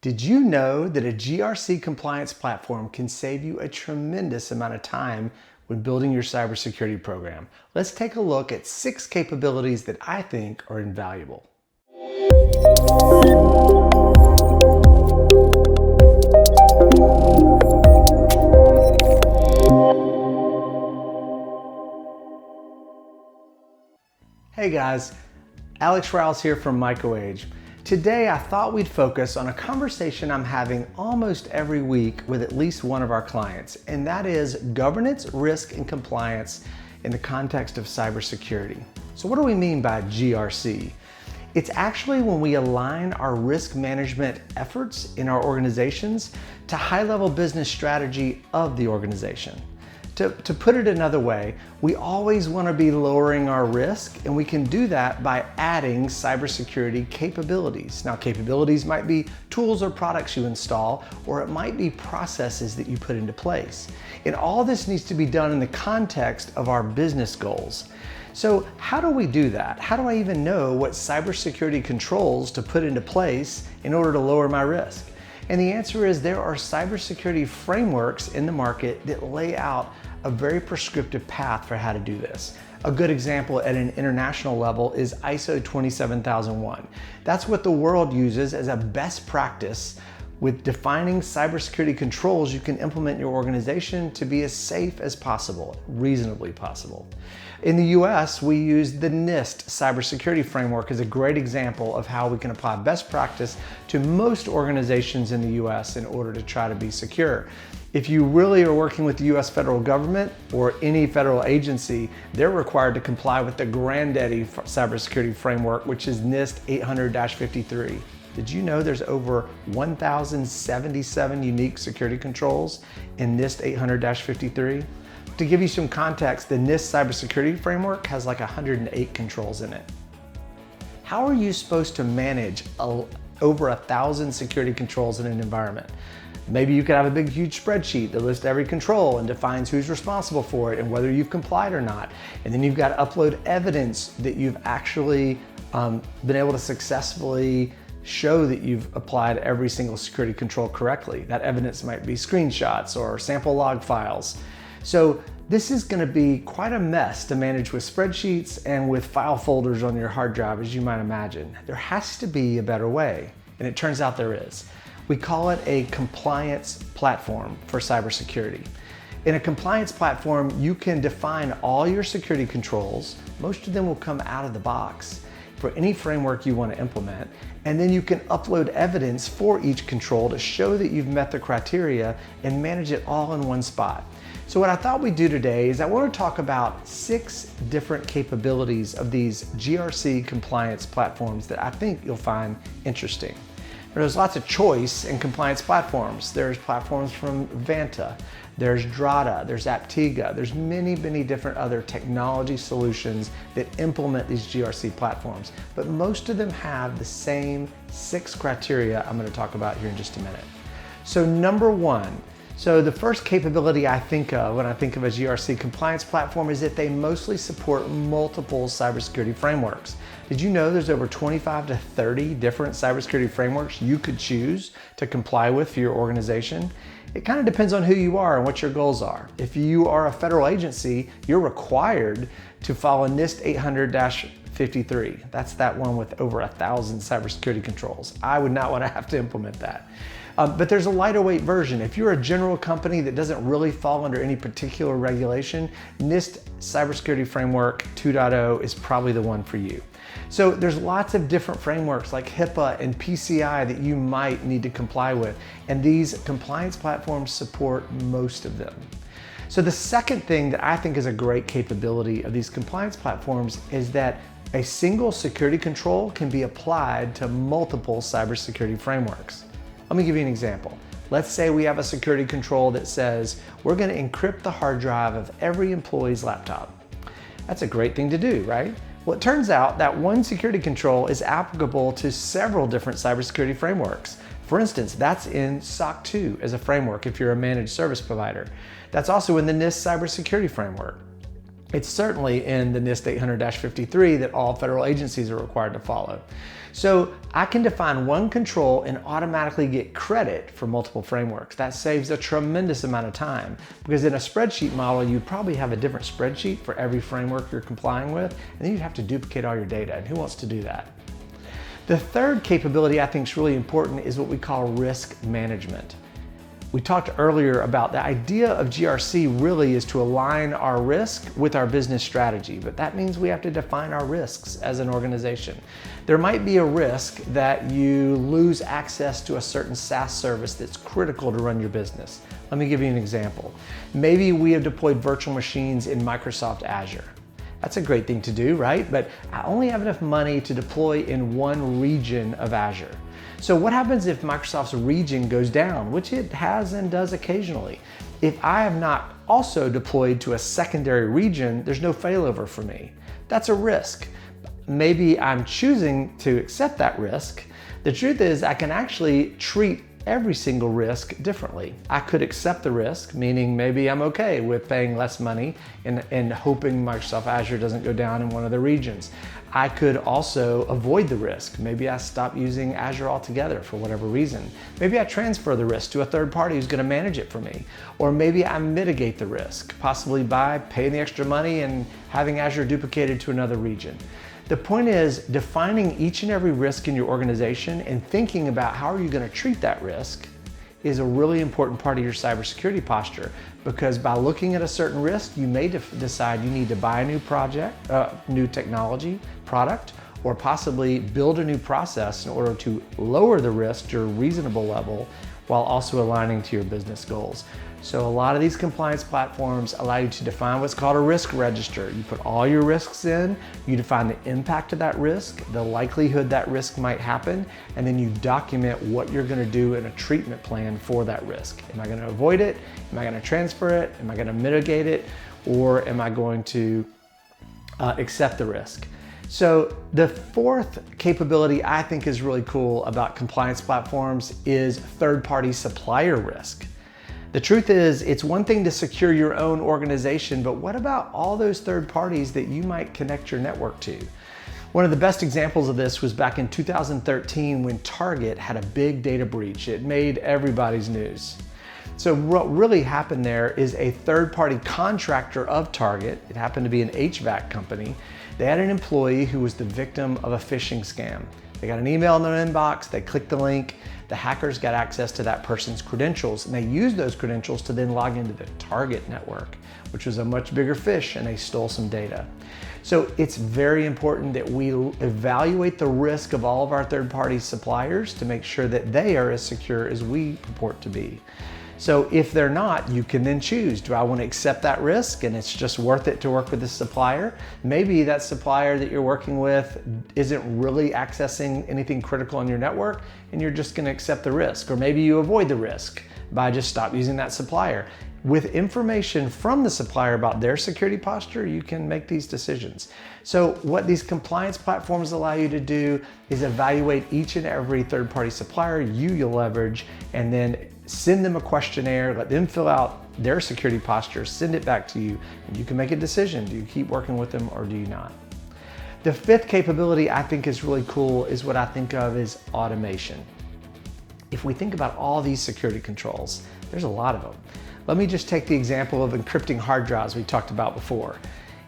Did you know that a GRC compliance platform can save you a tremendous amount of time when building your cybersecurity program? Let's take a look at 6 capabilities that I think are invaluable. Hey guys, Alex Ryals here from MicroAge. Today I thought we'd focus on a conversation I'm having almost every week with at least one of our clients, and that is governance, risk, and compliance in the context of cybersecurity. So what do we mean by GRC? It's actually when we align our risk management efforts in our organizations to high-level business strategy of the organization. To put it another way, we always want to be lowering our risk, and we can do that by adding cybersecurity capabilities. Now, capabilities might be tools or products you install, or it might be processes that you put into place. And all this needs to be done in the context of our business goals. So how do we do that? How do I even know what cybersecurity controls to put into place in order to lower my risk? And the answer is there are cybersecurity frameworks in the market that lay out a very prescriptive path for how to do this. A good example at an international level is ISO 27001. That's what the world uses as a best practice with defining cybersecurity controls you can implement in your organization to be as safe as possible, reasonably possible. In the US, we use the NIST cybersecurity framework as a great example of how we can apply best practice to most organizations in the US in order to try to be secure. If you really are working with the US federal government or any federal agency, they're required to comply with the granddaddy cybersecurity framework, which is NIST 800-53. Did you know there's over 1,077 unique security controls in NIST 800-53? To give you some context, the NIST cybersecurity framework has like 108 controls in it. How are you supposed to manage over 1,000 security controls in an environment? Maybe you could have a big, huge spreadsheet that lists every control and defines who's responsible for it and whether you've complied or not. And then you've got to upload evidence that you've actually been able to successfully show that you've applied every single security control correctly. That evidence might be screenshots or sample log files. So this is going to be quite a mess to manage with spreadsheets and with file folders on your hard drive, as you might imagine. There has to be a better way, and it turns out there is. We call it a compliance platform for cybersecurity. In a compliance platform, you can define all your security controls. Most of them will come out of the box for any framework you want to implement, and then you can upload evidence for each control to show that you've met the criteria and manage it all in one spot. So what I thought we'd do today is I want to talk about 6 different capabilities of these GRC compliance platforms that I think you'll find interesting. There's lots of choice in compliance platforms. There's platforms from Vanta, there's Drata, there's Aptiga, there's many, many different other technology solutions that implement these GRC platforms. But most of them have the same 6 criteria I'm going to talk about here in just a minute. So number 1, the first capability I think of when I think of a GRC compliance platform is that they mostly support multiple cybersecurity frameworks. Did you know there's over 25 to 30 different cybersecurity frameworks you could choose to comply with for your organization? It kind of depends on who you are and what your goals are. If you are a federal agency, you're required to follow NIST 800-53. That's that one with over 1,000 cybersecurity controls. I would not want to have to implement that. But there's a lighter weight version. If you're a general company that doesn't really fall under any particular regulation, NIST Cybersecurity Framework 2.0 is probably the one for you. So there's lots of different frameworks like HIPAA and PCI that you might need to comply with, and these compliance platforms support most of them. So the second thing that I think is a great capability of these compliance platforms is that a single security control can be applied to multiple cybersecurity frameworks. Let me give you an example. Let's say we have a security control that says we're going to encrypt the hard drive of every employee's laptop. That's a great thing to do, right? Well, it turns out that one security control is applicable to several different cybersecurity frameworks. For instance, that's in SOC 2 as a framework if you're a managed service provider. That's also in the NIST cybersecurity framework. It's certainly in the NIST 800-53 that all federal agencies are required to follow. So I can define one control and automatically get credit for multiple frameworks. That saves a tremendous amount of time, because in a spreadsheet model, you'd probably have a different spreadsheet for every framework you're complying with, and then you'd have to duplicate all your data, and who wants to do that? The third capability I think is really important is what we call risk management. We talked earlier about the idea of GRC really is to align our risk with our business strategy, but that means we have to define our risks as an organization. There might be a risk that you lose access to a certain SaaS service that's critical to run your business. Let me give you an example. Maybe we have deployed virtual machines in Microsoft Azure. That's a great thing to do, right? But I only have enough money to deploy in one region of Azure. So what happens if Microsoft's region goes down, which it has and does occasionally? If I have not also deployed to a secondary region, there's no failover for me. That's a risk. Maybe I'm choosing to accept that risk. The truth is I can actually treat every single risk differently. I could accept the risk, meaning maybe I'm okay with paying less money and hoping Microsoft Azure doesn't go down in one of the regions. I could also avoid the risk. Maybe I stop using Azure altogether for whatever reason. Maybe I transfer the risk to a third party who's going to manage it for me. Or maybe I mitigate the risk, possibly by paying the extra money and having Azure duplicated to another region. The point is defining each and every risk in your organization and thinking about how are you going to treat that risk is a really important part of your cybersecurity posture, because by looking at a certain risk, you may decide you need to buy a new project, new technology, product, or possibly build a new process in order to lower the risk to a reasonable level while also aligning to your business goals. So a lot of these compliance platforms allow you to define what's called a risk register. You put all your risks in, you define the impact of that risk, the likelihood that risk might happen, and then you document what you're going to do in a treatment plan for that risk. Am I going to avoid it? Am I going to transfer it? Am I going to mitigate it? Or am I going to accept the risk? So the fourth capability I think is really cool about compliance platforms is third-party supplier risk. The truth is, it's one thing to secure your own organization, but what about all those third parties that you might connect your network to? One of the best examples of this was back in 2013 when Target had a big data breach. It made everybody's news. So what really happened there is a third-party contractor of Target, it happened to be an HVAC company, they had an employee who was the victim of a phishing scam. They got an email in their inbox, they clicked the link, the hackers got access to that person's credentials, and they used those credentials to then log into the Target network, which was a much bigger fish, and they stole some data. So it's very important that we evaluate the risk of all of our third-party suppliers to make sure that they are as secure as we purport to be. So if they're not, you can then choose, do I want to accept that risk and it's just worth it to work with this supplier? Maybe that supplier that you're working with isn't really accessing anything critical on your network and you're just going to accept the risk. Or maybe you avoid the risk by just stop using that supplier. With information from the supplier about their security posture, you can make these decisions. So what these compliance platforms allow you to do is evaluate each and every third-party supplier you'll leverage, and then send them a questionnaire, let them fill out their security posture, send it back to you, and you can make a decision. Do you keep working with them or do you not? The fifth capability I think is really cool is what I think of as automation. If we think about all these security controls, there's a lot of them. Let me just take the example of encrypting hard drives we talked about before.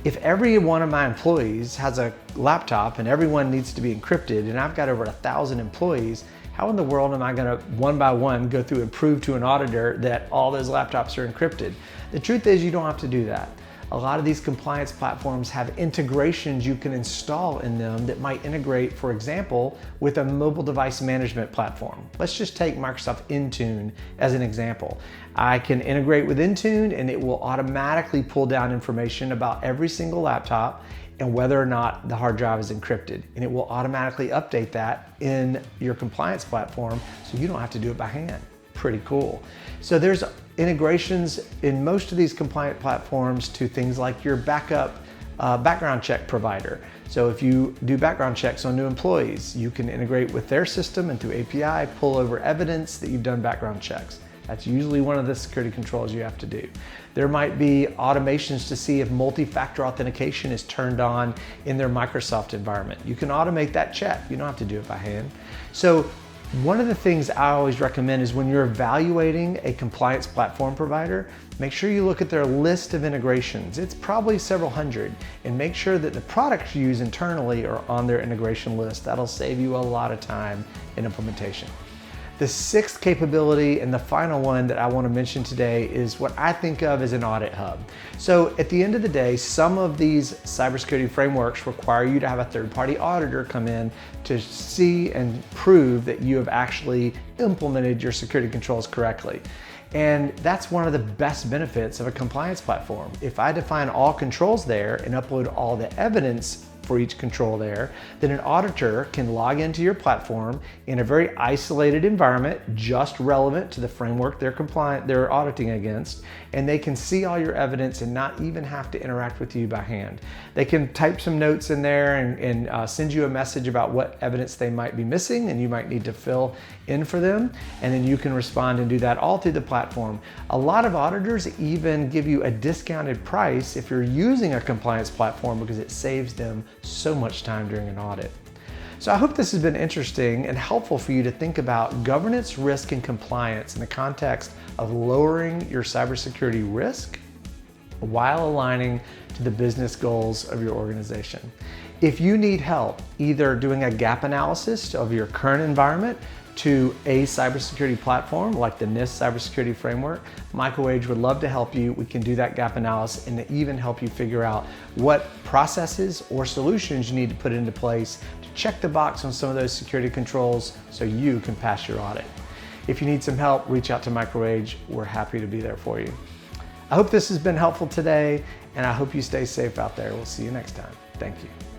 If every one of my employees has a laptop and everyone needs to be encrypted, and I've got over 1,000 employees, how in the world am I going to one by one go through and prove to an auditor that all those laptops are encrypted? The truth is you don't have to do that. A lot of these compliance platforms have integrations you can install in them that might integrate, for example, with a mobile device management platform. Let's just take Microsoft Intune as an example. I can integrate with Intune and it will automatically pull down information about every single laptop and whether or not the hard drive is encrypted. And it will automatically update that in your compliance platform so you don't have to do it by hand. Pretty cool. So there's integrations in most of these compliant platforms to things like your backup background check provider. So if you do background checks on new employees, you can integrate with their system and through API, pull over evidence that you've done background checks. That's usually one of the security controls you have to do. There might be automations to see if multi-factor authentication is turned on in their Microsoft environment. You can automate that check. You don't have to do it by hand. So one of the things I always recommend is when you're evaluating a compliance platform provider, make sure you look at their list of integrations. It's probably several hundred, and make sure that the products you use internally are on their integration list. That'll save you a lot of time in implementation. The sixth capability and the final one that I want to mention today is what I think of as an audit hub. So at the end of the day, some of these cybersecurity frameworks require you to have a third-party auditor come in to see and prove that you have actually implemented your security controls correctly. And that's one of the best benefits of a compliance platform. If I define all controls there and upload all the evidence for each control there, then an auditor can log into your platform in a very isolated environment, just relevant to the framework they're auditing against, and they can see all your evidence and not even have to interact with you by hand. They can type some notes in there and send you a message about what evidence they might be missing and you might need to fill in for them, and then you can respond and do that all through the platform. A lot of auditors even give you a discounted price if you're using a compliance platform because it saves them so much time during an audit. So I hope this has been interesting and helpful for you to think about governance, risk, and compliance in the context of lowering your cybersecurity risk while aligning to the business goals of your organization. If you need help either doing a gap analysis of your current environment to a cybersecurity platform like the NIST cybersecurity framework, MicroAge would love to help you. We can do that gap analysis and even help you figure out what processes or solutions you need to put into place to check the box on some of those security controls so you can pass your audit. If you need some help, reach out to MicroAge. We're happy to be there for you. I hope this has been helpful today, and I hope you stay safe out there. We'll see you next time. Thank you.